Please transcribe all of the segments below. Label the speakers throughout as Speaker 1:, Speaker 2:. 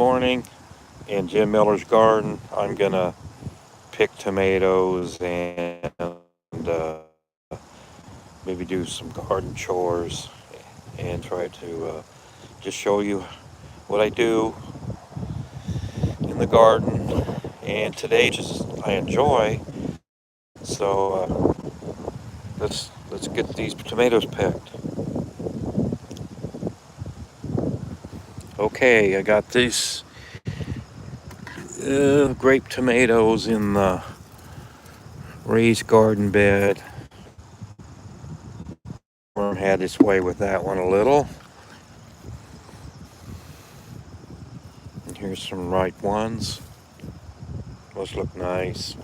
Speaker 1: morning in Jim Miller's garden. I'm gonna pick tomatoes and maybe do some garden chores and try to just show you what I do in the garden. And today, just I enjoy. So let's get these tomatoes picked. Okay, I got these grape tomatoes in the raised garden bed. Worm had its way with that one a little. And here's some ripe ones. Those look nice.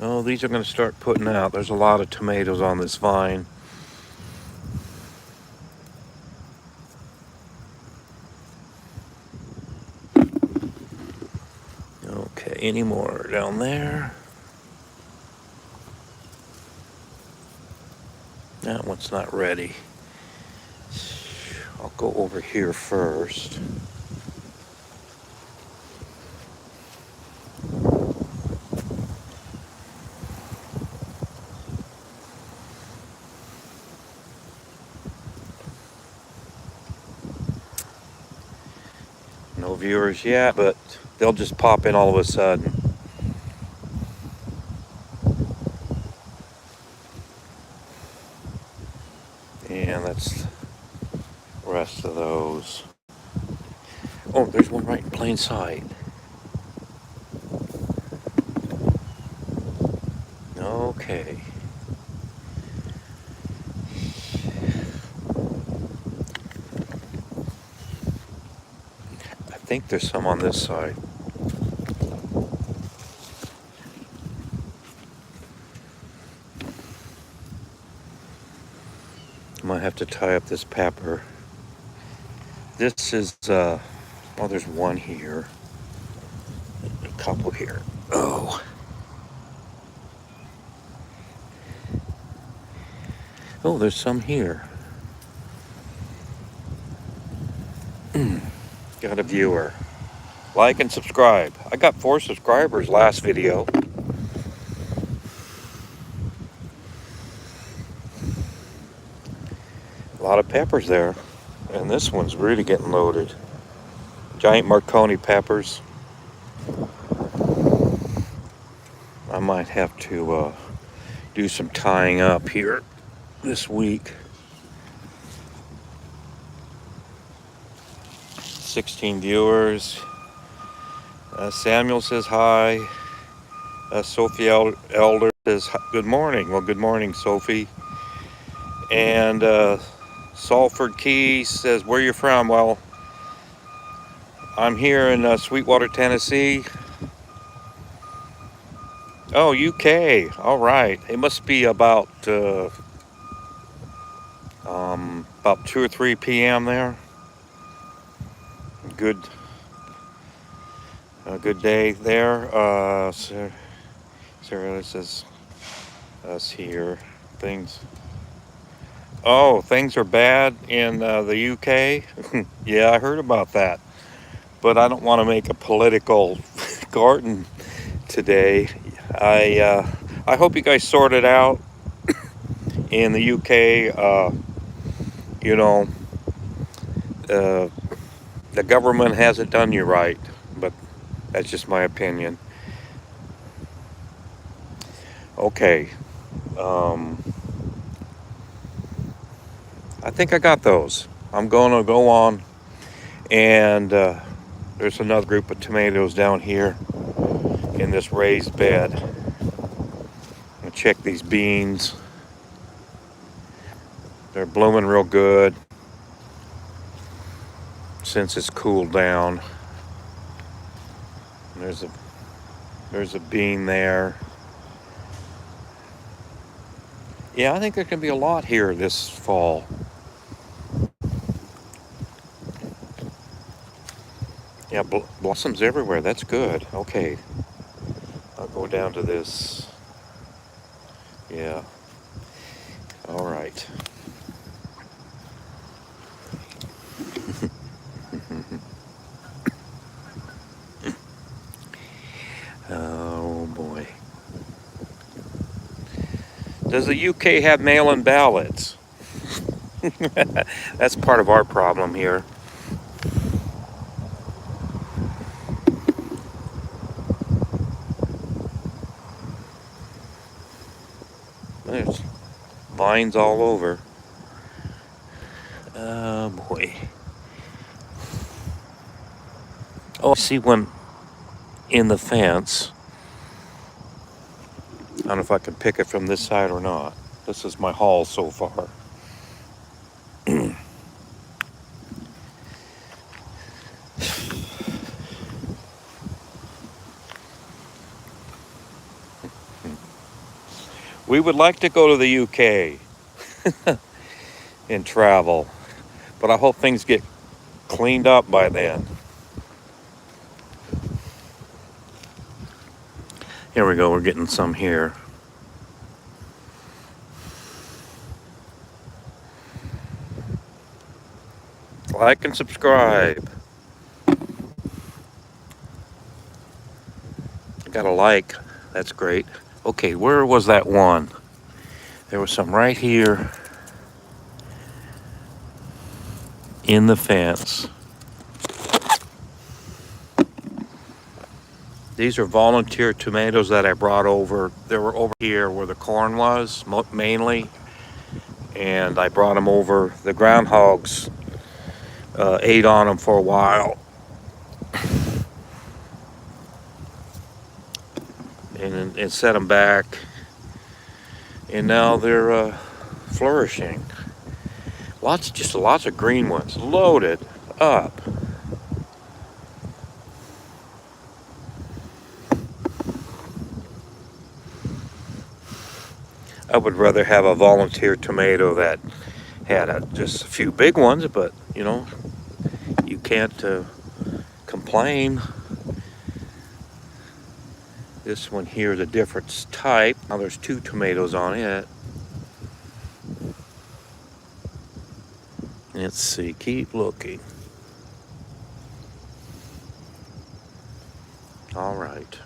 Speaker 1: Oh, these are going to start putting out. There's a lot of tomatoes on this vine. Okay, any more down there? That one's not ready. I'll go over here first. No viewers yet, but they'll just pop in all of a sudden. And that's the rest of those. Oh, there's one right in plain sight. Okay. I think there's some on this side. I might have to tie up this pepper. This is, oh, there's one here. A couple here. Oh. Oh, there's some here. Got a viewer. Like and subscribe. I got 4 subscribers last video. A lot of peppers there. And this one's really getting loaded. Giant Marconi peppers. I might have to do some tying up here this week. 16 viewers. Samuel says hi. Sophie Elder says good morning. Well, good morning, Sophie. And Salford Keys says, where you from? Well, I'm here in Sweetwater, Tennessee. Oh, UK. All right. It must be about 2 or 3 p.m. there. Good day there. Sarah says us here. Things. Oh, things are bad in the UK. Yeah, I heard about that. But I don't want to make a political garden today. I hope you guys sort it out in the UK. You know, the government hasn't done you right, but that's just my opinion. Okay. I think I got those. I'm going to go on, and there's another group of tomatoes down here in this raised bed. I'm gonna check these beans. They're blooming real good since it's cooled down. And there's a bean there. Yeah, I think there can be a lot here this fall. Yeah, blossoms everywhere. That's good. Okay. I'll go We're down to this. Yeah. All right. Oh boy. Does the UK have mail-in ballots? That's part of our problem here. There's vines all over. Oh boy. Oh, I see one in the fence. I don't know if I can pick it from this side or not. This is my haul so far. We would like to go to the UK and travel, but I hope things get cleaned up by then. Here we go, we're getting some here. Like and subscribe. Got a like, that's great. Okay, where was that one? There was some right here in the fence. These are volunteer tomatoes that I brought over. They were over here where the corn was, mainly. And I brought them over. The groundhogs ate on them for a while. And set them back. And now they're flourishing. Lots of green ones, loaded up. I would rather have a volunteer tomato that had just a few big ones, but you know, you can't complain. This one here is a different type. Now there's 2 tomatoes on it. Let's see, keep looking. All right.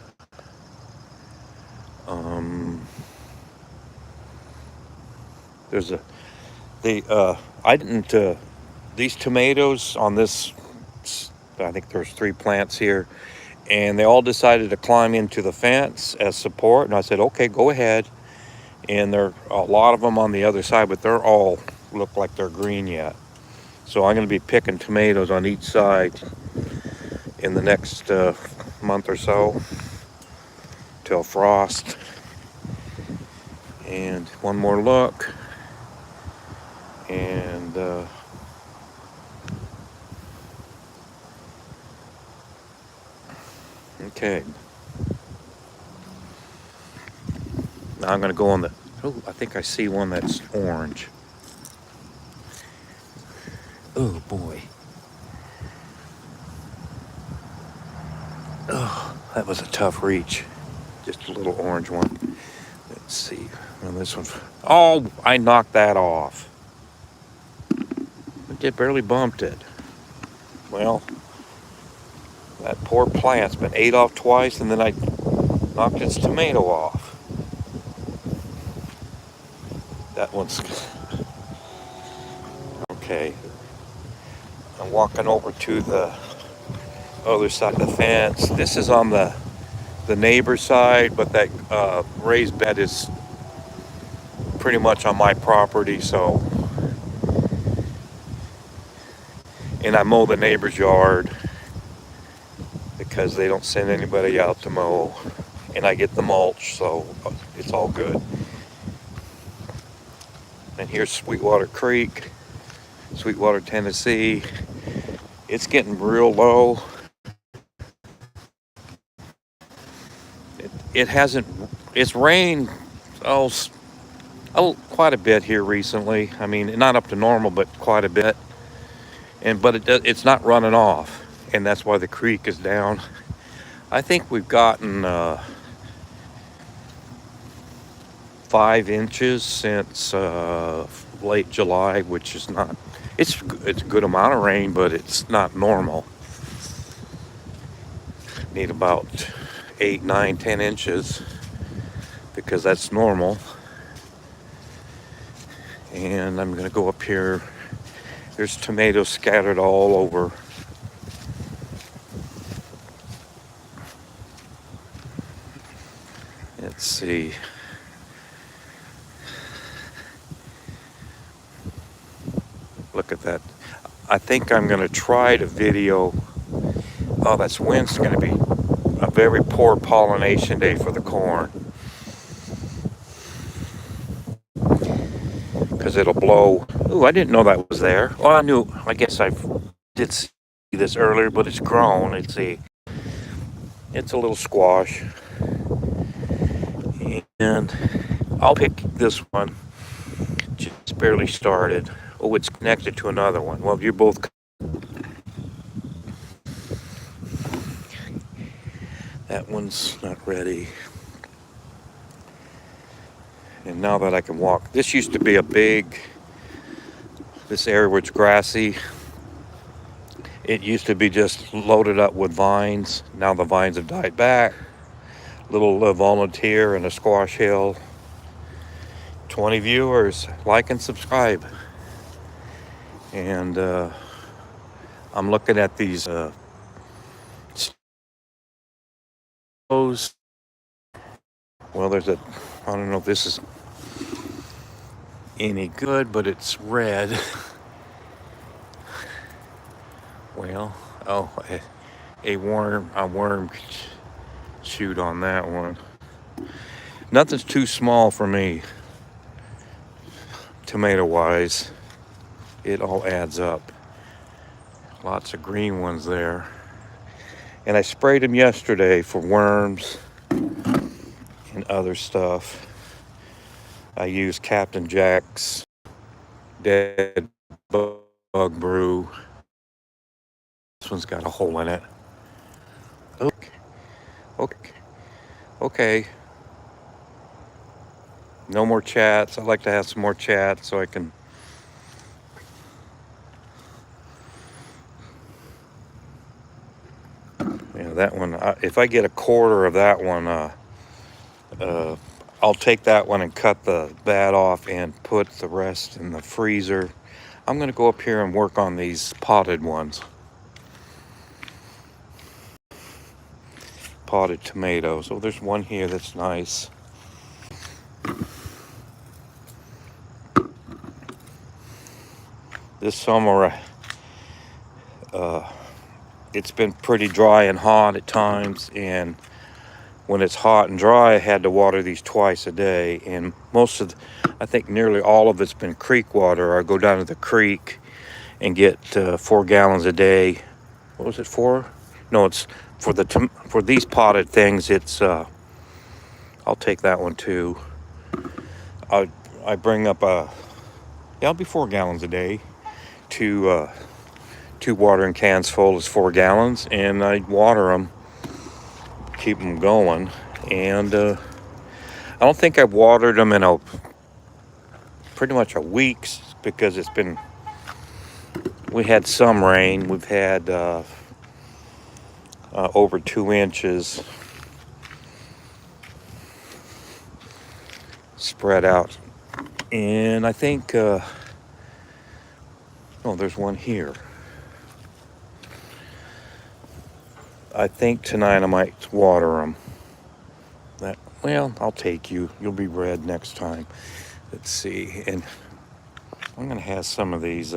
Speaker 1: There's I didn't, these tomatoes on this, I think there's 3 plants here, and they all decided to climb into the fence as support, and I said, okay, go ahead. And there are a lot of them on the other side, but they're all look like they're green yet. So I'm going to be picking tomatoes on each side in the next month or so till frost. And one more look. And okay. Now I'm going to go on the, oh, I think I see one that's orange. Oh boy. Oh, that was a tough reach. Just a little orange one. Let's see. And this one, oh, I knocked that off. I barely bumped it. Well, that poor plant's been ate off twice, and then I knocked its tomato off. That one's okay. I'm walking over to the other side of the fence. This is on the neighbor's side, but that raised bed is pretty much on my property, so. And I mow the neighbor's yard because they don't send anybody out to mow. And I get the mulch, so it's all good. And here's Sweetwater Creek, Sweetwater, Tennessee. It's getting real low. It hasn't, it's rained quite a bit here recently. I mean, not up to normal, but quite a bit. But it's not running off, and that's why the creek is down. I think we've gotten 5 inches since late July, which is not, it's a good amount of rain, but it's not normal. Need about 8, 9, 10 inches because that's normal. And I'm gonna go up here. There's tomatoes scattered all over. Let's see. Look at that. I think I'm gonna try to video. Oh, that's wind's gonna be a very poor pollination day for the corn. Because it'll blow. Ooh, I didn't know that was there. Well, I guess I did see this earlier, but it's grown. It's a little squash. And I'll pick this one. Just barely started. Oh, it's connected to another one. Well, you're both. That one's not ready. And now that I can walk, this used to be this area where it's grassy. It used to be just loaded up with vines. Now the vines have died back. Little volunteer in a squash hill. 20 viewers, like and subscribe. And I'm looking at these well, I don't know if this is any good, but it's red. Well, oh, a worm shoot on that one. Nothing's too small for me, tomato wise. It all adds up. Lots of green ones there. And I sprayed them yesterday for worms and other stuff. I used Captain Jack's dead bug brew. This one's got a hole in it. Okay. No more chats. I'd like to have some more chats so I can. Yeah, that one. If I get a quarter of that one, I'll take that one and cut the bat off and put the rest in the freezer. I'm gonna go up here and work on these potted ones. Potted tomatoes. Oh, there's one here that's nice. This summer, it's been pretty dry and hot at times, and when it's hot and dry, I had to water these twice a day, and I think nearly all of it's been creek water. I go down to the creek and get 4 gallons a day. What was it for? No, it's for these potted things. It's I'll take that one too. I bring up it'll be 4 gallons a day. Two watering cans full is 4 gallons, and I water them, keep them going. And I don't think I've watered them in pretty much a week, because we had some rain. We've had over 2 inches spread out. And I think there's one here. I think tonight I might water them. I'll take you. You'll be red next time. Let's see. And I'm going to have some of these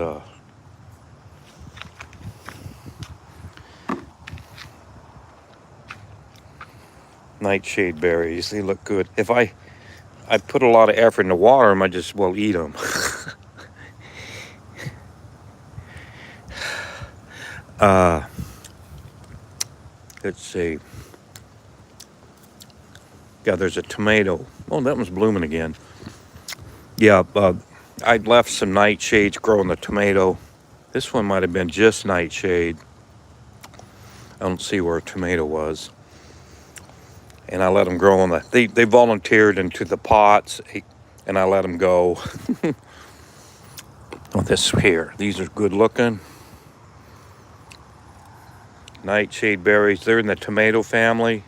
Speaker 1: nightshade berries. They look good. If I put a lot of effort into water them, I just will eat them. Let's see. Yeah, there's a tomato. Oh, that one's blooming again. Yeah, I left some nightshades growing the tomato. This one might have been just nightshade. I don't see where a tomato was. and I let them grow in they volunteered into the pots, and I let them go. Oh, this here, these are good looking. Nightshade berries. They're in the tomato family,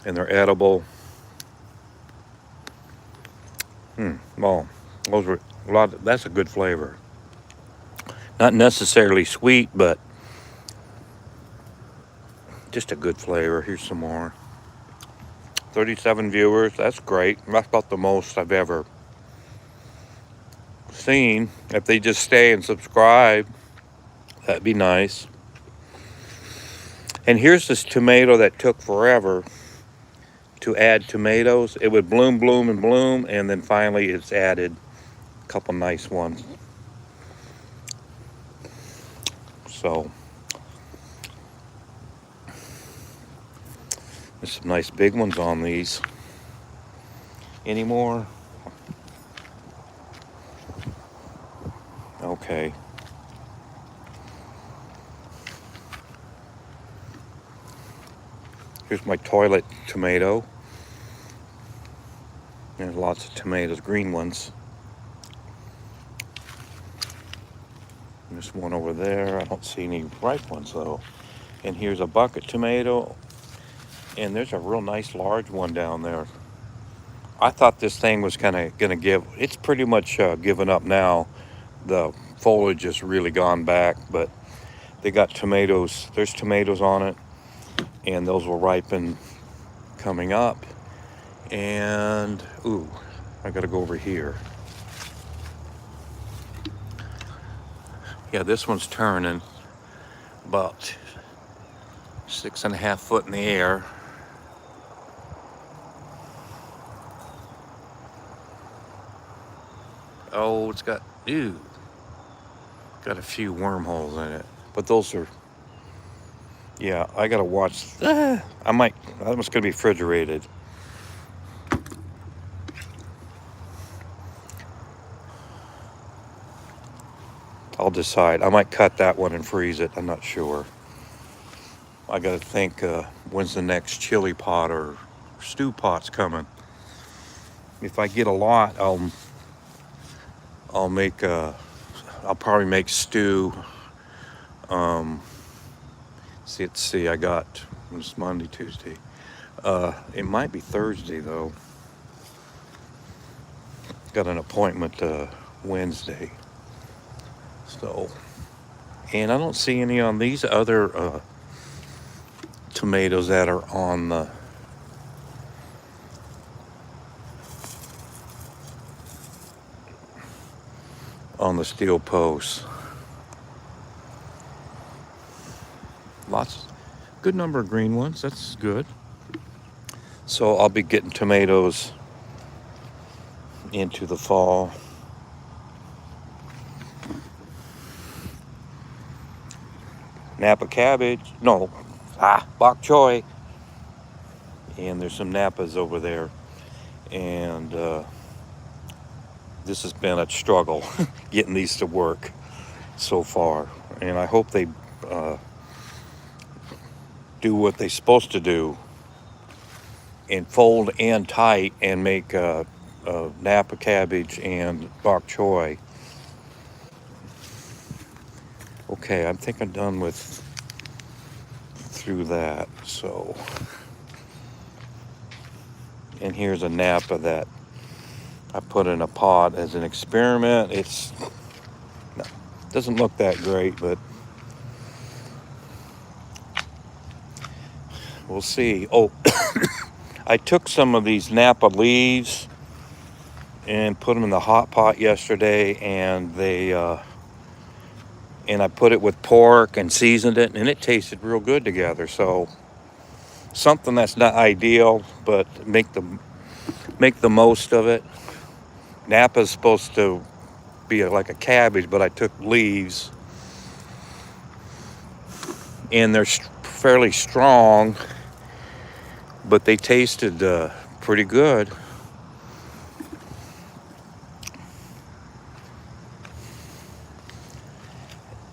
Speaker 1: and they're edible. Well, those were a lot. That's a good flavor. Not necessarily sweet, but just a good flavor. Here's some more. 37 viewers. That's great. That's about the most I've ever seen. If they just stay and subscribe, that'd be nice. And here's this tomato that took forever to add tomatoes. It would bloom, bloom, and bloom, and then finally it's added a couple nice ones. So there's some nice big ones on these. Any more? Okay. Here's my toilet tomato. There's lots of tomatoes, green ones. There's one over there. I don't see any ripe ones though. And here's a bucket tomato. And there's a real nice large one down there. I thought this thing was kind of going to give, it's pretty much given up now. The foliage has really gone back, but they got tomatoes. There's tomatoes on it, and those will ripen coming up. And, ooh, I got to go over here. Yeah, this one's turning about 6.5 foot in the air. Oh, it's got a few wormholes in it, but those are, yeah, I gotta watch. That was gonna be refrigerated. I'll decide. I might cut that one and freeze it. I'm not sure. I gotta think, when's the next chili pot or stew pot's coming. If I get a lot, I'll probably make stew. Let's see, I got, it's Monday, Tuesday. It might be Thursday though. Got an appointment Wednesday. So, and I don't see any on these other tomatoes that are on the steel posts. Good number of green ones. That's good. So I'll be getting tomatoes into the fall. Napa cabbage. No. Bok choy. And there's some Napas over there. And this has been a struggle getting these to work so far. And I hope they do what they're supposed to do and fold in tight and make Napa cabbage and bok choy. Okay, I think I'm done through that. So, and here's a Napa that I put in a pot as an experiment. Doesn't look that great, but we'll see. Oh, I took some of these Napa leaves and put them in the hot pot yesterday, and and I put it with pork and seasoned it, and it tasted real good together. So something that's not ideal, but make the most of it. Napa's supposed to be like a cabbage, but I took leaves, and they're fairly strong, but they tasted pretty good.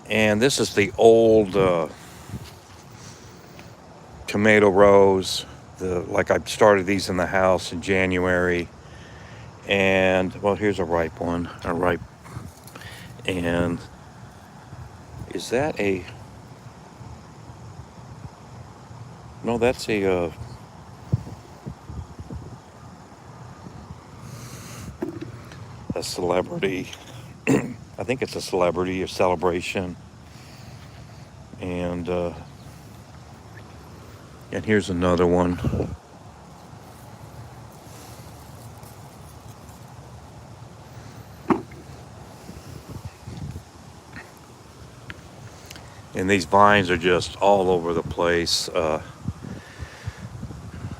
Speaker 1: And this is the old tomato rose. like I started these in the house in January, and well, here's a ripe one, and is that a, no, that's a celebrity. I think it's a celebrity, a celebration, and here's another one. And these vines are just all over the place.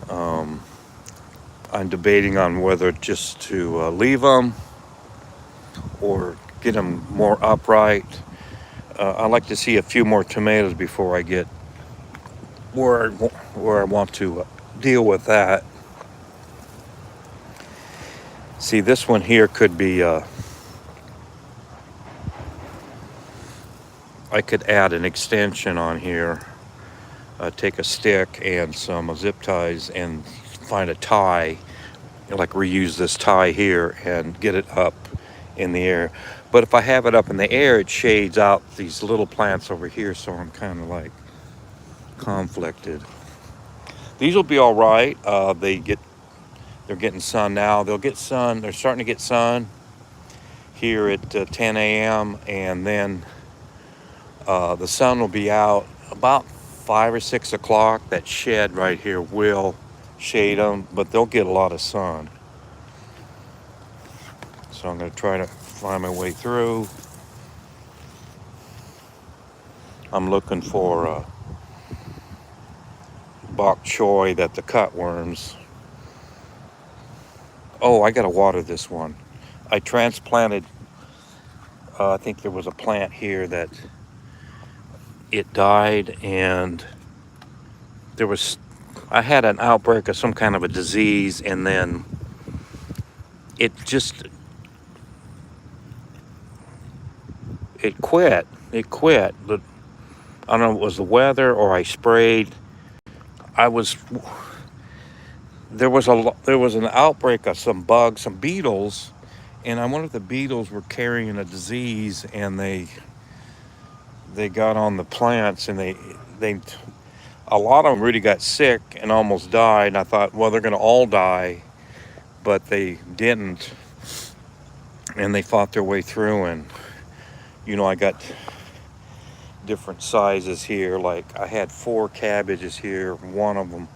Speaker 1: I'm debating on whether just to leave them or get them more upright. I'd like to see a few more tomatoes before I get where I want to deal with that. See, this one here could be, I could add an extension on here. Take a stick and some zip ties and find a tie, like reuse this tie here and get it up in the air. But if I have it up in the air, it shades out these little plants over here, so I'm kind of like conflicted. These will be all right. They're getting sun now. They'll get sun. They're starting to get sun here at 10 a.m. and then the sun will be out about 5 or 6 o'clock. That shed right here will shade them, but they'll get a lot of sun. So I'm going to try to find my way through. I'm looking for bok choy, that the cutworms. Oh, I got to water this one. I transplanted, I think there was a plant here that it died, and I had an outbreak of some kind of a disease, and then it quit. But I don't know if it was the weather or I sprayed. There was an outbreak of some bugs, some beetles, and I wonder if the beetles were carrying a disease, and they got on the plants, and they a lot of them really got sick and almost died. And I thought, well, they're going to all die, but they didn't, and they fought their way through. And I got different sizes here. Like I had 4 cabbages here. One of them,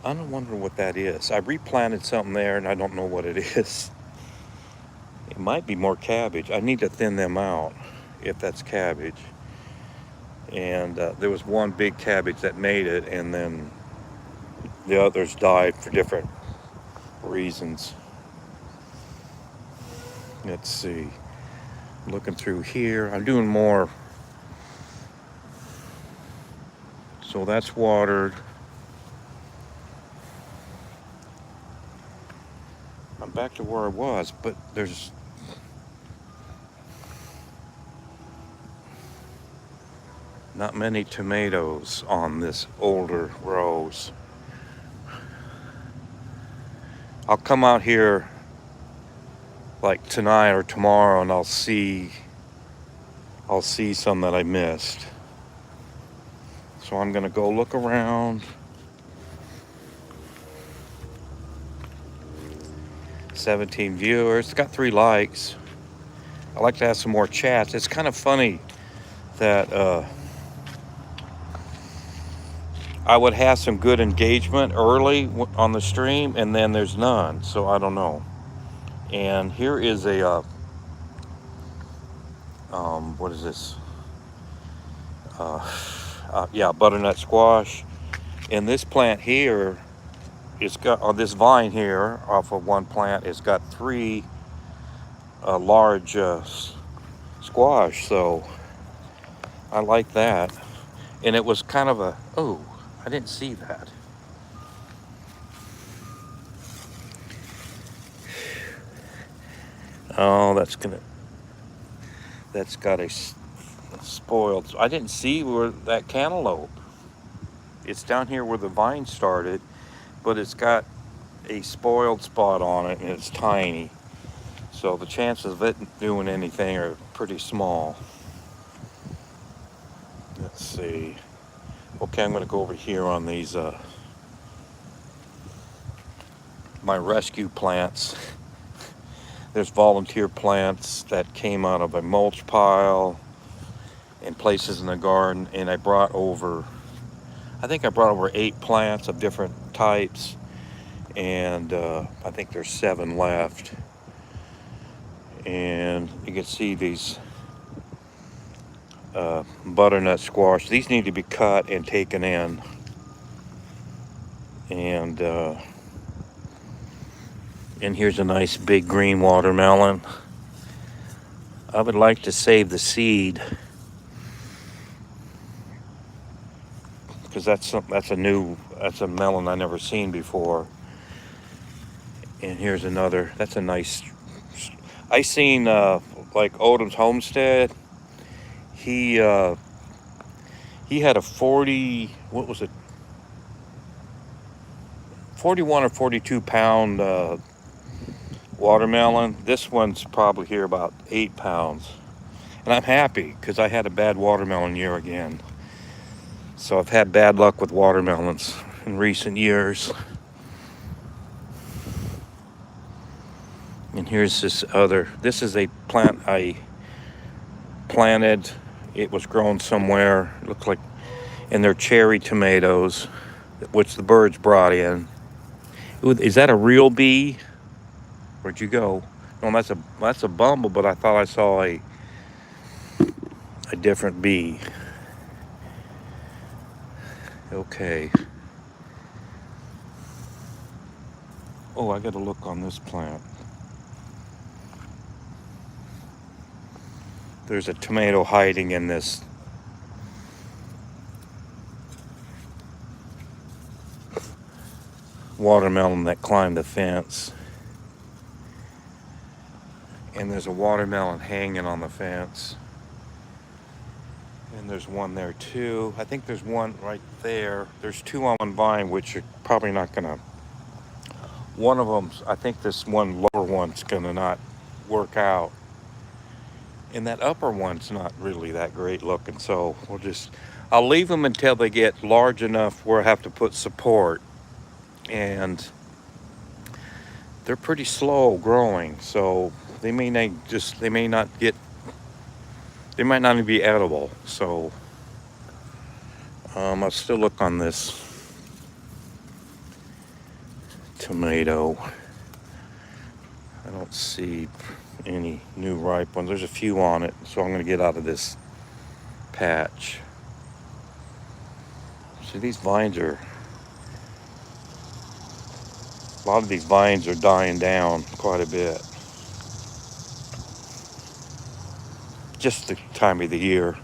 Speaker 1: I don't wonder what that is. I replanted something there, and I don't know what it is. It might be more cabbage. I need to thin them out if that's cabbage. And there was one big cabbage that made it, and then the others died for different reasons. Let's see. Looking through here. I'm doing more. So that's watered. I'm back to where I was, but there's not many tomatoes on this older rows. I'll come out here like tonight or tomorrow, and I'll see some that I missed. So I'm gonna go look around. 17 viewers. It's got 3 likes. I like to have some more chats. It's kind of funny that I would have some good engagement early on the stream, and then there's none. So I don't know. And here is a what is this? Yeah, butternut squash. And this plant here, it's got on this vine here off of one plant, it's got 3 large squash. So I like that. And it was kind of I didn't see that. Oh, that's got a spoiled. I didn't see where that cantaloupe. It's down here where the vine started, but it's got a spoiled spot on it and it's tiny. So the chances of it doing anything are pretty small. Let's see. Okay, I'm going to go over here on these my rescue plants. There's volunteer plants that came out of a mulch pile and places in the garden, and I brought over 8 plants of different types, and I think there's 7 left. And you can see these butternut squash. These need to be cut and taken in. And here's a nice big green watermelon. I would like to save the seed because that's a melon I never seen before. And here's another. That's a nice. I seen like Odom's Homestead. He had a 40. What was it? 41 or 42 pound watermelon. This one's probably here about 8 pounds. And I'm happy because I had a bad watermelon year again. So I've had bad luck with watermelons in recent years. And here's this is a plant I planted. It was grown somewhere. It looks like, and they're cherry tomatoes, which the birds brought in. Ooh, is that a real bee? Where'd you go? No, that's a bumble, but I thought I saw a different bee. Okay. Oh, I gotta look on this plant. There's a tomato hiding in this watermelon that climbed the fence. And there's a watermelon hanging on the fence. And there's one there too. I think there's one right there. There's 2 on one vine, which are probably not gonna. One of them, I think this one lower one's gonna not work out. And that upper one's not really that great looking. So I'll leave them until they get large enough where I have to put support. And they're pretty slow growing. So they might not even be edible. So I'll still look on this tomato. I don't see any new ripe ones. There's a few on it, so I'm going to get out of this patch. See, a lot of these vines are dying down quite a bit. Just the time of the year.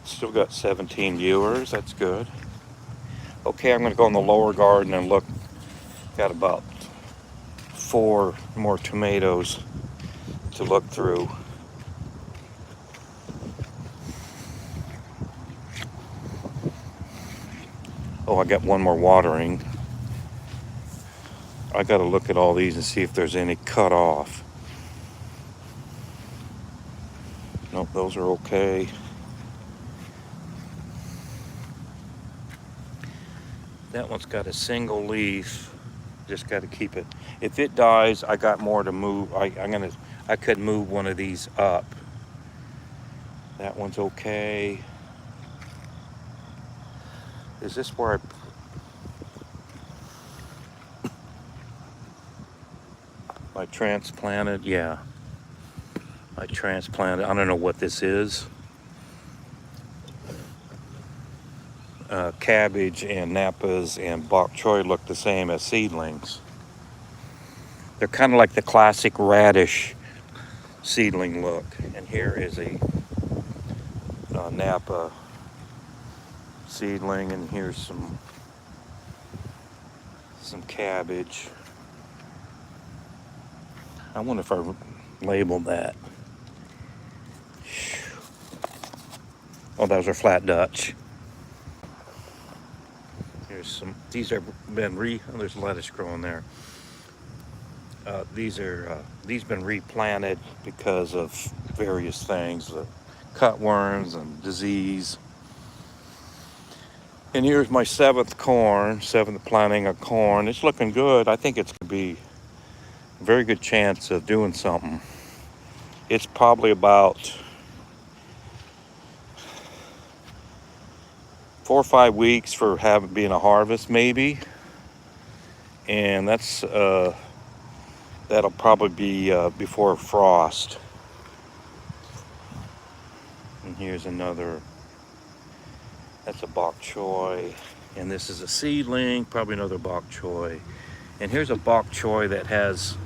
Speaker 1: Still got 17 viewers. That's good. Okay, I'm going to go in the lower garden and look. Got about 4 more tomatoes to look through. Oh, I got one more watering. I got to look at all these and see if there's any cut off. Nope, those are okay. That one's got a single leaf. Just got to keep it. If it dies, I got more to move. I could move one of these up. That one's okay. Is this where I transplanted? Yeah. I transplanted. I don't know what this is. Cabbage and Napas and bok choy look the same as seedlings. They're kind of like the classic radish seedling look. And here is a Napa seedling, and here's some cabbage. I wonder if I labeled that. Oh, those are flat Dutch. Here's some. These have been oh, there's lettuce growing there. These been replanted because of various things, cutworms and disease. And here's my seventh planting of corn. It's looking good. I think it's gonna be a very good chance of doing something. It's probably about 4 or 5 weeks for being a harvest, maybe. And that'll probably be before frost. And here's another. That's a bok choy, and this is a seedling, probably another bok choy. And here's a bok choy that has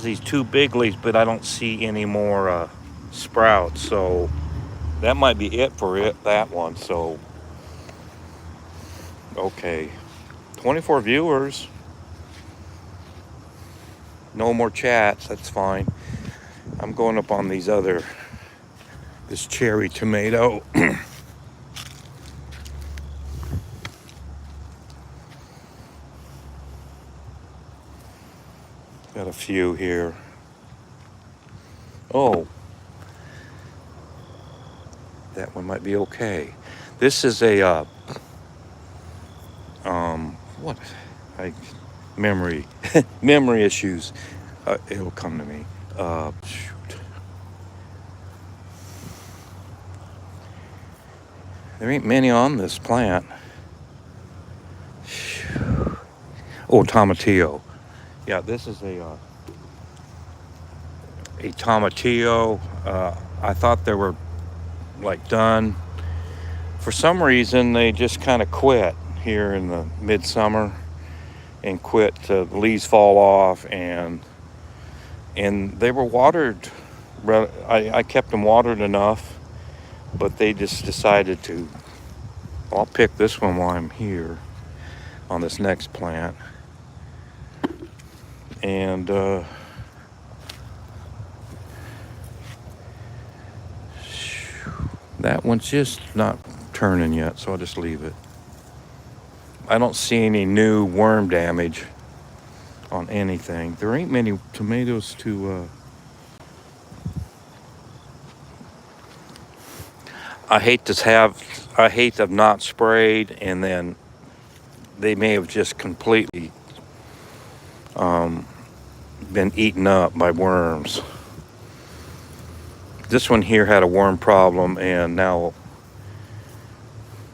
Speaker 1: these 2 big leaves, but I don't see any more sprouts. So that might be it for that one. So okay, 24 viewers, no more chats. That's fine. I'm going up on this cherry tomato. Got a few here. Oh, that one might be okay. This is a what? Memory issues. It'll come to me. Shoot. There ain't many on this plant. Oh, tomatillo. Yeah, this is a tomatillo. I thought they were like done. For some reason, they just kind of quit here in the midsummer and quit. The leaves fall off, and they were watered. I kept them watered enough, but they just decided to. I'll pick this one while I'm here on this next plant. And that one's just not turning yet, so I'll just leave it. I don't see any new worm damage on anything. There ain't many tomatoes to I hate to have not sprayed, and then they may have just completely been eaten up by worms. This one here had a worm problem, and now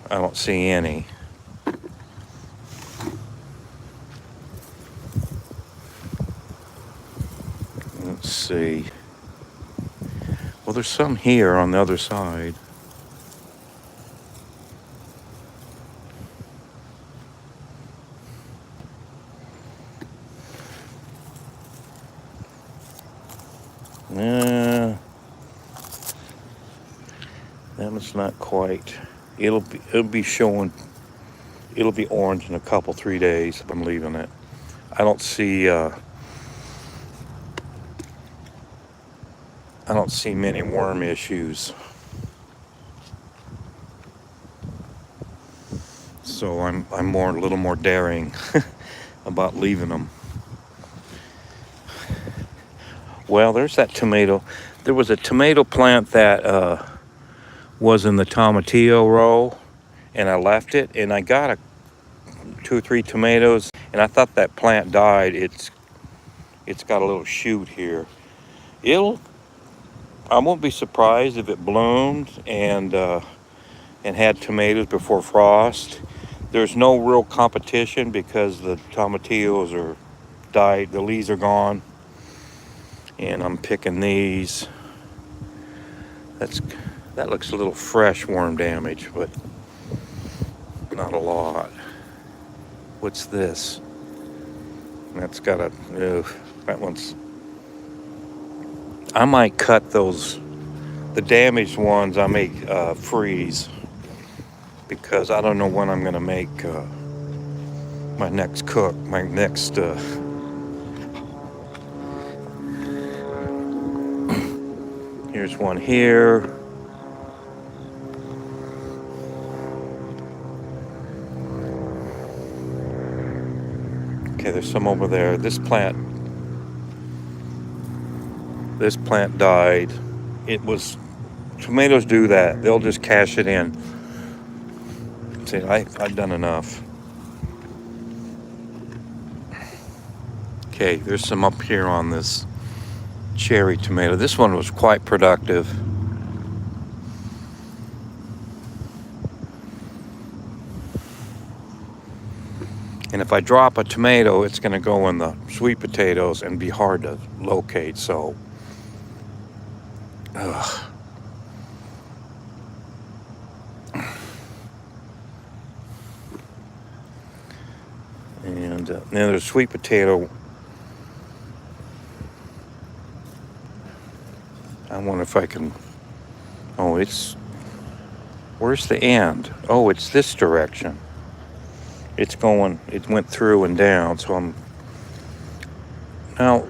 Speaker 1: I don't see any. Let's see. Well, there's some here on the other side. That one's not quite. It'll be showing. It'll be orange in a couple, 3 days if I'm leaving it. I don't see many worm issues. So I'm a little more daring about leaving them. Well, there's that tomato. There was a tomato plant that was in the tomatillo row, and I left it, and I got 2 or 3 tomatoes, and I thought that plant died. It's got a little shoot here. I won't be surprised if it bloomed and had tomatoes before frost. There's no real competition because the tomatillos are died. The leaves are gone, and I'm picking these. That looks a little fresh worm damage, but not a lot. What's this? That's got that one's. I might cut those, the damaged ones. I may freeze, because I don't know when I'm gonna make my next Here's one here. Okay, there's some over there. This plant died. It was, tomatoes do that. They'll just cash it in. See, I've done enough. Okay, there's some up here on this cherry tomato. This one was quite productive. And if I drop a tomato, it's going to go in the sweet potatoes and be hard to locate. So, ugh. And then there's sweet potato. I wonder if I can. Oh, where's the end? Oh, it's this direction. It went through and down. So I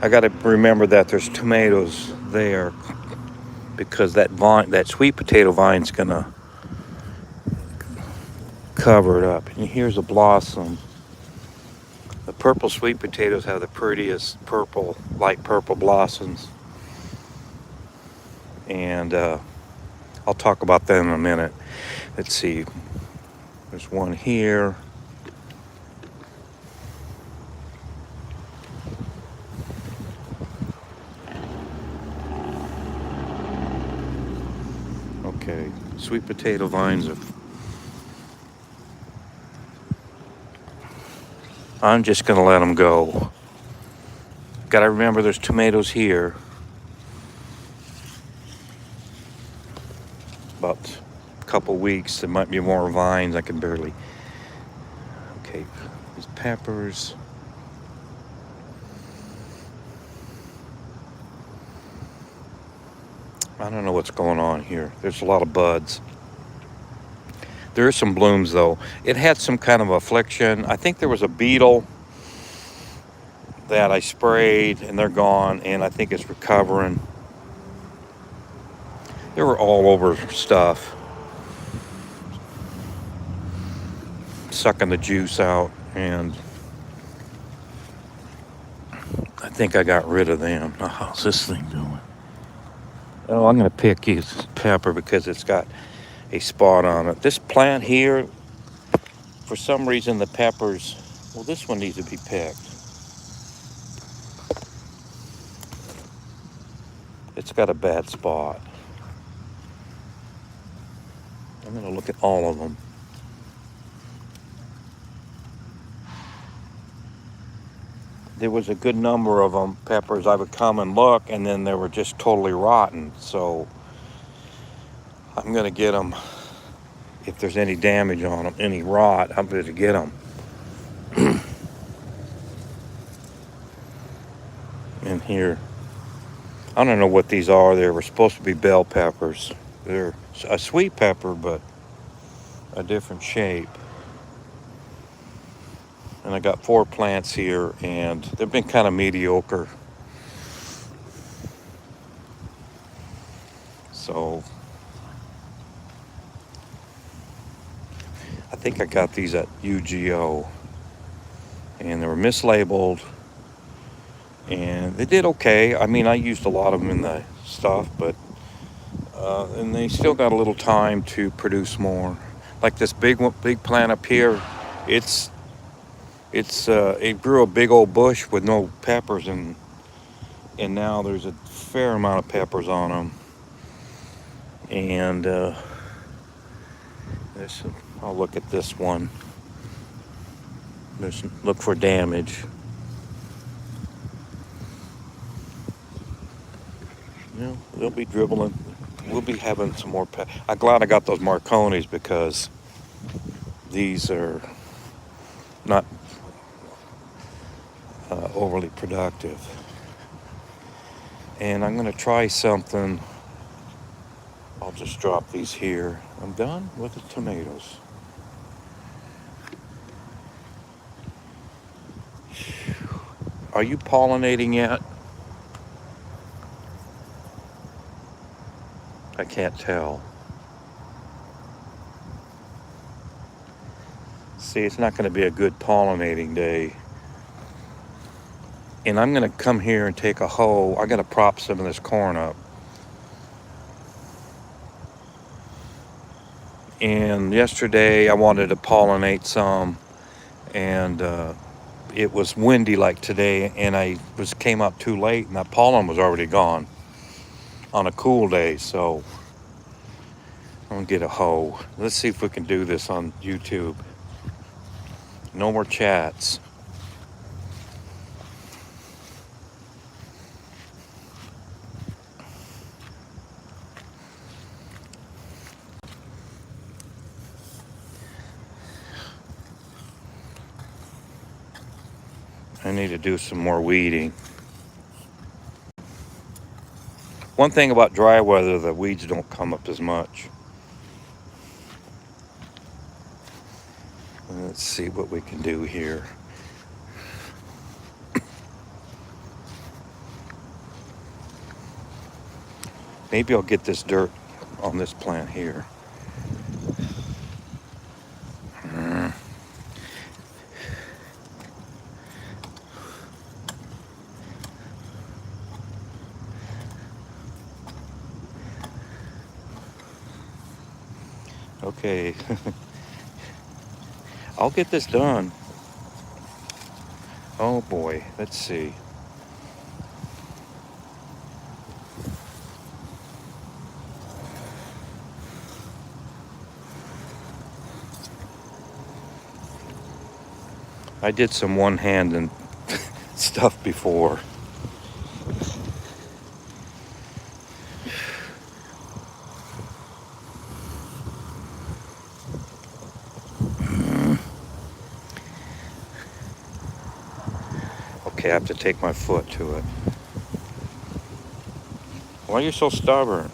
Speaker 1: got to remember that there's tomatoes there because that sweet potato vine's gonna cover it up. And here's a blossom. The purple sweet potatoes have the prettiest light purple blossoms. And I'll talk about that in a minute. Let's see. There's one here. Okay, sweet potato vines I'm just gonna let them go. Gotta remember there's tomatoes here. About a couple weeks, there might be more vines. I can barely. Okay, these peppers. I don't know what's going on here. There's a lot of buds. There are some blooms though. It had some kind of affliction. I think there was a beetle that I sprayed and they're gone, and I think it's recovering. They were all over stuff, sucking the juice out, and I think I got rid of them. Now, how's this thing doing? Oh, I'm going to pick this pepper because it's got a spot on it. This plant here, for some reason, the peppers, well, this one needs to be picked. It's got a bad spot. I'm going to look at all of them. There was a good number of them, peppers. I would come and look, and then they were just totally rotten. So I'm going to get them. If there's any damage on them, any rot, I'm going to get them. In here, I don't know what these are. They were supposed to be bell peppers. They're a sweet pepper, but a different shape. And I got 4 plants here, and they've been kind of mediocre. So I think I got these at UGO, and they were mislabeled, and they did okay. I mean, I used a lot of them in the stuff, but and they still got a little time to produce more. Like this big plant up here, it grew a big old bush with no peppers, and now there's a fair amount of peppers on them. And I'll look at this one. Look for damage. You know, they'll be dribbling. We'll be having some more I'm glad I got those Marconis because these are not overly productive. And I'm going to try something. I'll just drop these here. I'm done with the tomatoes. Are you pollinating yet? I can't tell. See, it's not going to be a good pollinating day. And I'm going to come here and take a hoe. I got to prop some of this corn up. And yesterday I wanted to pollinate some, and it was windy like today, and I came up too late, and that pollen was already gone on a cool day. So I'm gonna get a hoe. Let's see if we can do this on YouTube. No more chats. I need to do some more weeding. One thing about dry weather, the weeds don't come up as much. Let's see what we can do here. Maybe I'll get this dirt on this plant here. Okay. I'll get this done. Oh boy, let's see. I did some one-handed stuff before. Okay, I have to take my foot to it. Why are you so stubborn?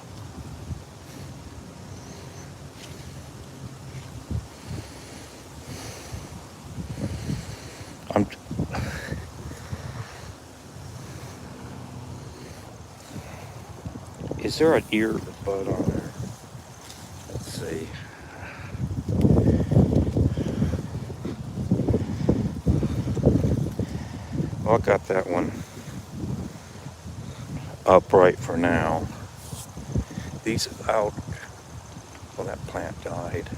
Speaker 1: Is there an ear bud on there? Let's see. Well, I got that one upright for now. These out. Well, that plant died.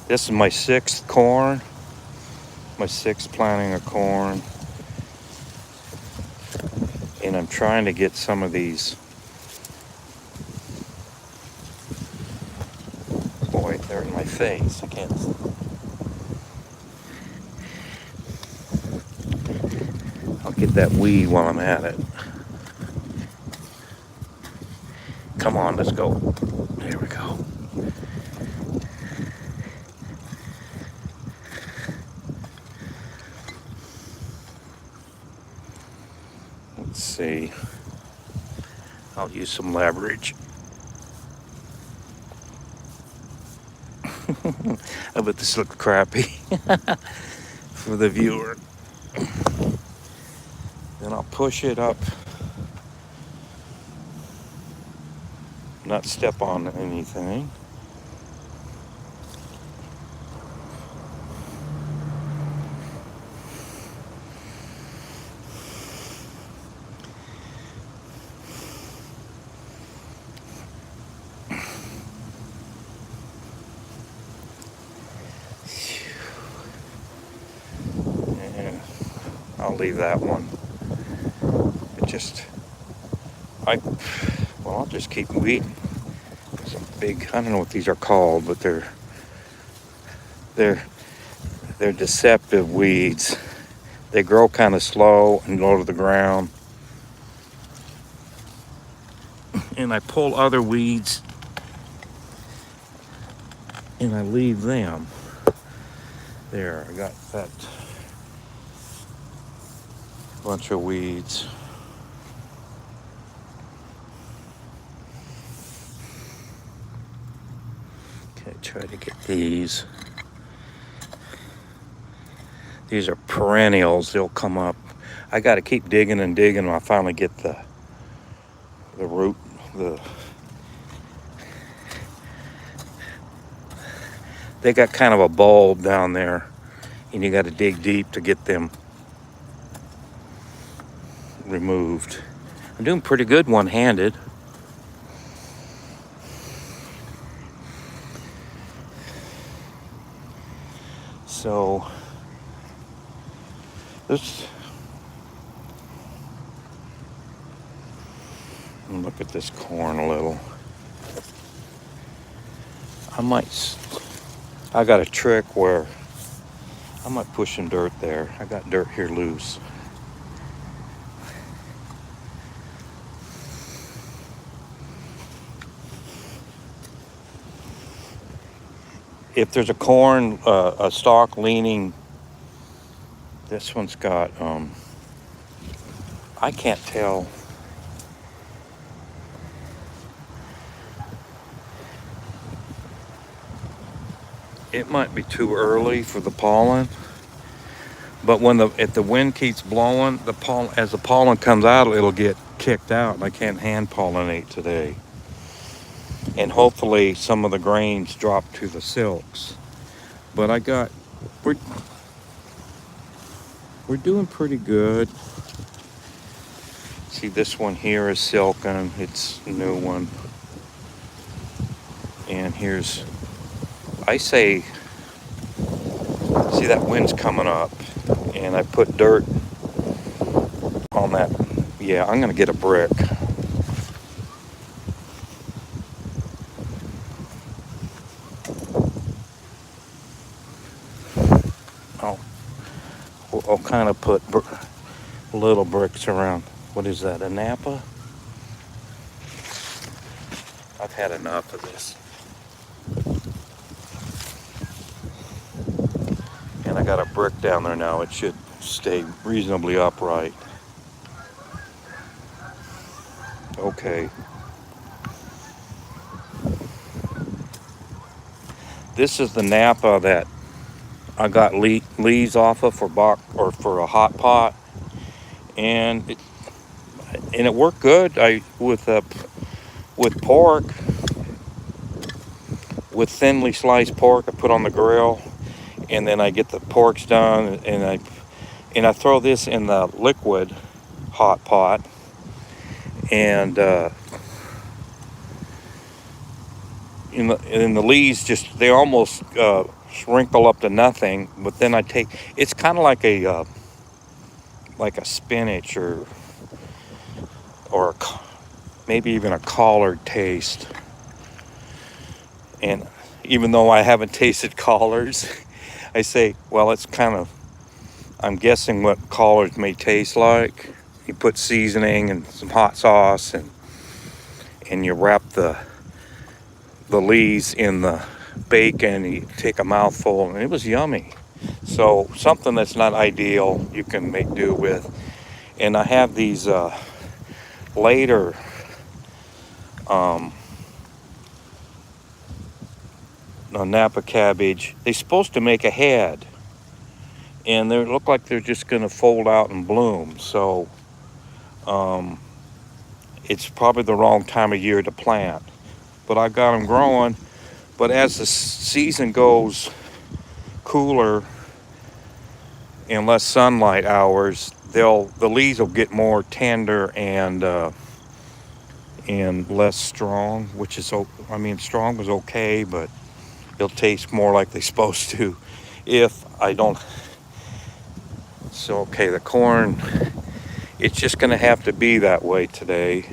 Speaker 1: This is my 6th corn. My 6th planting of corn. And I'm trying to get some of these. Boy, they're in my face. I can't. I'll get that weed while I'm at it. Come on, let's go. There we go. Let's see. I'll use some leverage. I bet this looks crappy for the viewer. Then I'll push it up. Not step on anything. And I'll leave that one. I'll just keep weeding. Some big, I don't know what these are called, but they're deceptive weeds. They grow kind of slow and low to the ground. And I pull other weeds and I leave them. There, I got that bunch of weeds. Okay, try to get these. These are perennials, they'll come up. I gotta keep digging and digging when I finally get the root, they got kind of a bulb down there, and you got to dig deep to get them removed. I'm doing pretty good one-handed. So look at this corn a little. I got a trick where I might push some dirt there. I got dirt here loose. If there's a corn, a stalk leaning, this one's got, I can't tell. It might be too early for the pollen, but if the wind keeps blowing, as the pollen comes out, it'll get kicked out, and I can't hand pollinate today. And hopefully some of the grains drop to the silks. But we're doing pretty good. See, this one here is silken. It's a new one. And I say, see that wind's coming up, and I put dirt on that. Yeah, I'm gonna get a brick. I'll kind of put little bricks around. What is that, a Napa? I've had enough of this. And I got a brick down there now. It should stay reasonably upright. Okay. This is the Napa that I got leaves off of for a hot pot, and it worked good. With pork, with thinly sliced pork, I put on the grill, and then I get the porks done, and I throw this in the liquid hot pot, and the leaves they almost wrinkle up to nothing. But then it's kind of like a spinach or maybe even a collard taste. And even though I haven't tasted collards, I say, well, I'm guessing what collards may taste like. You put seasoning and some hot sauce, and you wrap the leaves in the bacon. You take a mouthful, and it was yummy. So something that's not ideal, you can make do with. And I have these later Napa cabbage. They're supposed to make a head, and they look like they're just going to fold out and bloom. So it's probably the wrong time of year to plant. But I got them growing. But as the season goes cooler and less sunlight hours, the leaves will get more tender and less strong, which is strong was okay, but it'll taste more like they're supposed to if I don't. So okay, the corn, it's just gonna have to be that way today.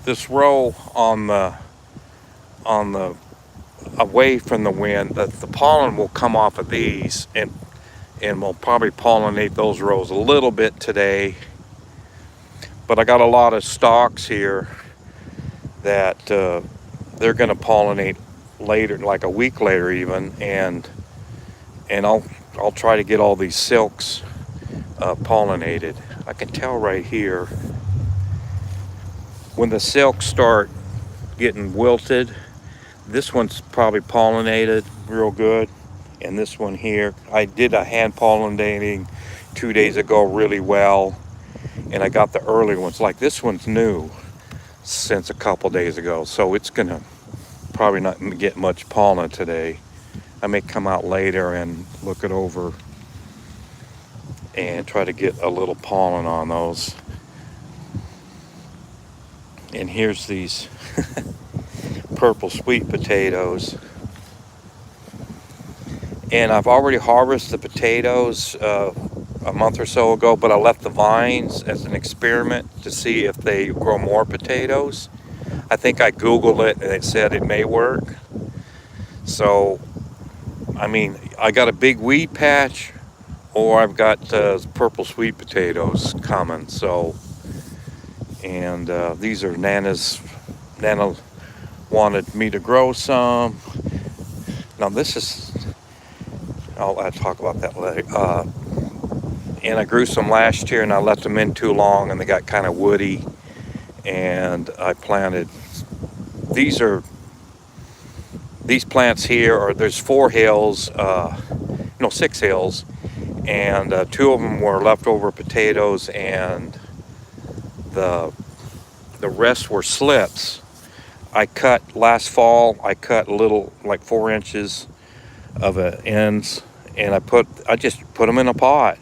Speaker 1: This row on the away from the wind, the pollen will come off of these, and we'll probably pollinate those rows a little bit today. But I got a lot of stalks here that they're going to pollinate later, like a week later even, and I'll try to get all these silks pollinated. I can tell right here when the silks start getting wilted. This one's probably pollinated real good, and this one here, I did a hand pollinating 2 days ago really well, and I got the early ones. Like this one's new since a couple days ago, so it's gonna probably not get much pollen today. I may come out later and look it over and try to get a little pollen on those. And here's these purple sweet potatoes. And I've already harvested the potatoes a month or so ago, but I left the vines as an experiment to see if they grow more potatoes. I think I Googled it and it said it may work. So, I mean, I got a big weed patch, or I've got purple sweet potatoes coming. So, and these are Nana's. Nana wanted me to grow some. Now this is, I'll talk about that later. And I grew some last year and I left them in too long and they got kind of woody. And I planted, these plants here are, there's 4 hills, 6 hills. And 2 of them were leftover potatoes and the rest were slips. I cut last fall, I cut a little, like 4 inches of ends, and I just put them in a pot,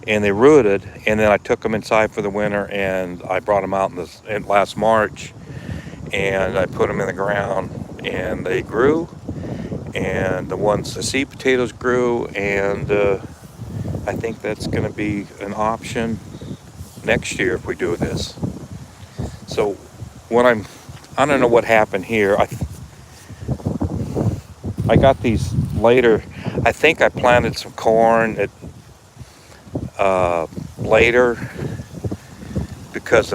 Speaker 1: and they rooted, and then I took them inside for the winter, and I brought them out in last March, and I put them in the ground, and they grew, and the seed potatoes grew, and I think that's going to be an option next year if we do this. So I don't know what happened here. I got these later. I think I planted some corn later because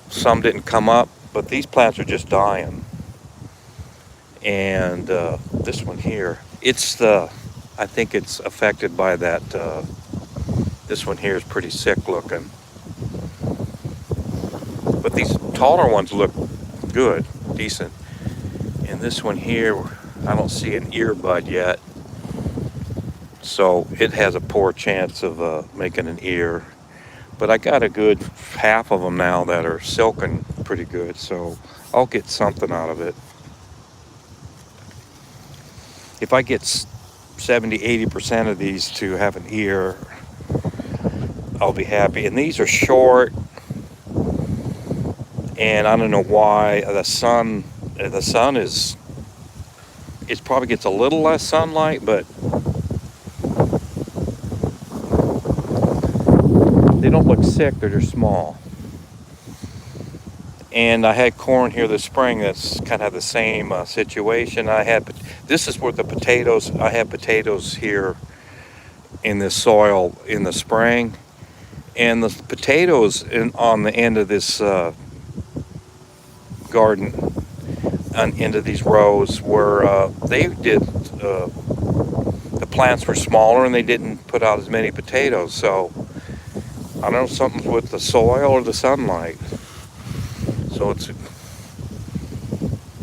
Speaker 1: some didn't come up, but these plants are just dying. And this one here, I think it's affected by that. This one here is pretty sick looking. But these taller ones look good, decent. And this one here, I don't see an earbud yet. So it has a poor chance of making an ear. But I got a good half of them now that are silken pretty good. So I'll get something out of it. If I get 70-80% of these to have an ear, I'll be happy. And these are short. And I don't know why the sun is, it probably gets a little less sunlight, but they don't look sick, they're just small. And I had corn here this spring that's kind of the same situation. This is where the potatoes, I had potatoes here in this soil in the spring. And the potatoes on the end of this garden, on into these rows, were the plants were smaller and they didn't put out as many potatoes. So I don't know, something's with the soil or the sunlight. So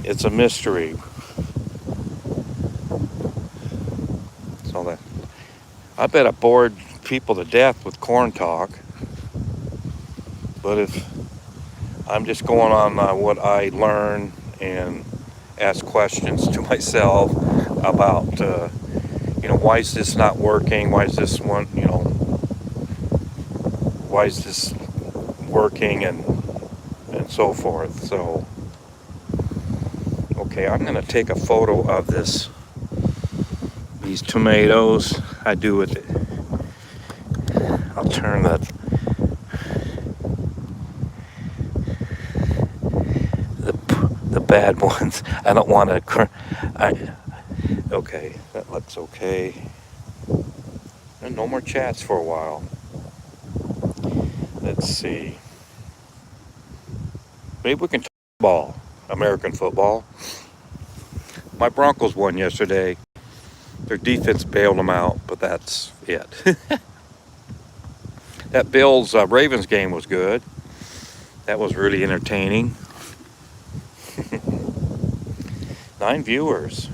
Speaker 1: it's a mystery. So I bet I bored people to death with corn talk. But if I'm just going on what I learn and ask questions to myself about, why is this not working? Why is this one, why is this working and so forth. So, okay, I'm going to take a photo of these tomatoes. I do with it. I'll turn the bad ones. I don't want to. Okay, that looks okay. And no more chats for a while. Let's see. Maybe we can talk football, American football. My Broncos won yesterday. Their defense bailed them out, but that's it. That Bills Ravens game was good. That was really entertaining. 9 viewers.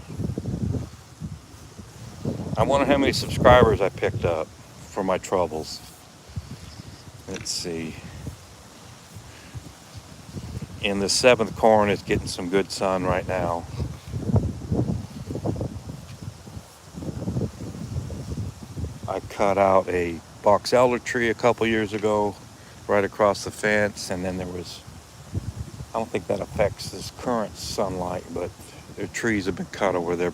Speaker 1: I wonder how many subscribers I picked up. for my troubles. Let's see. And the 7th corn is getting some good sun right now. I cut out a box elder tree a couple years ago right across the fence, and then there was, I don't think that affects this current sunlight, but the trees have been cut over there.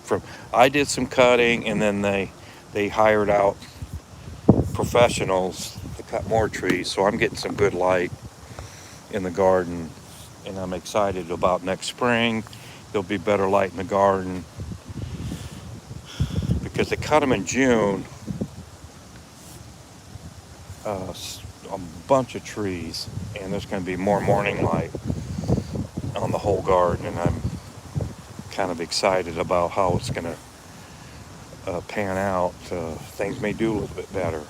Speaker 1: I did some cutting, and then they hired out professionals to cut more trees, so I'm getting some good light in the garden, and I'm excited about next spring. There'll be better light in the garden because they cut them in June. A bunch of trees, and there's going to be more morning light on the whole garden, and I'm kind of excited about how it's going to pan out. Things may do a little bit better.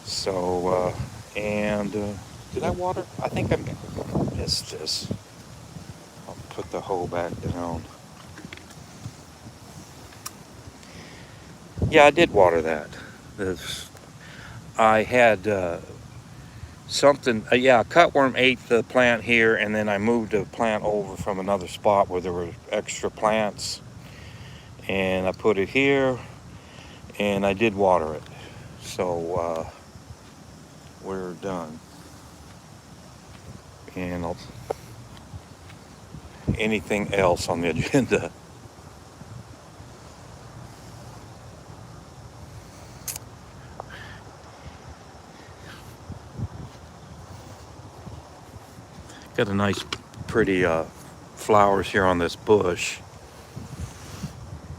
Speaker 1: So, did I water? I think I missed this. I'll put the hoe back down. Yeah, I did water that. I had something, a cutworm ate the plant here, and then I moved the plant over from another spot where there were extra plants, and I put it here, and I did water it. So we're done. And anything else on the agenda? Got a nice, pretty flowers here on this bush.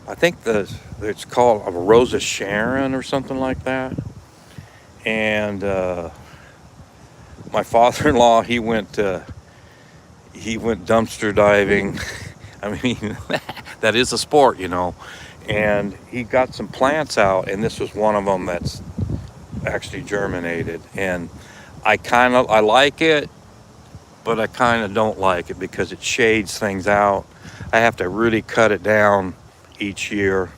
Speaker 1: I think it's called a Rose of Sharon or something like that. And my father-in-law, he went dumpster diving. I mean, that is a sport, you know. And he got some plants out, and this was one of them that's actually germinated. And I like it, but I kind of don't like it because it shades things out. I have to really cut it down each year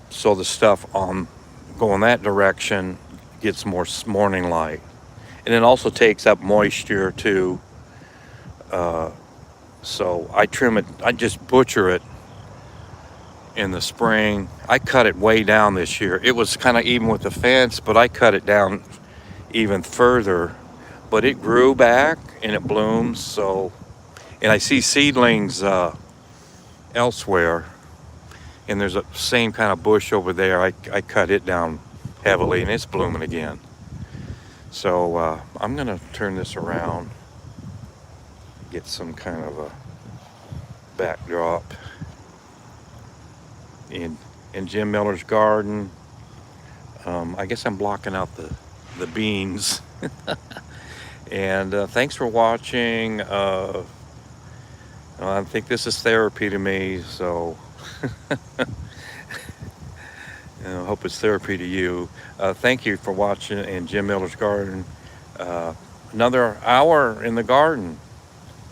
Speaker 1: so the stuff going that direction gets more morning light. And it also takes up moisture too. So I trim it, I just butcher it in the spring. I cut it way down this year. It was kind of even with the fence, but I cut it down even further. But it grew back and it blooms. So, and I see seedlings elsewhere, and there's a same kind of bush over there. I cut it down heavily, and it's blooming again. So I'm gonna turn this around, get some kind of a backdrop in Jim Miller's garden. I guess I'm blocking out the beans. And thanks for watching. I think this is therapy to me, so I hope it's therapy to you. Thank you for watching in Jim Miller's garden. Another hour in the garden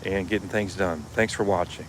Speaker 1: and getting things done. Thanks for watching.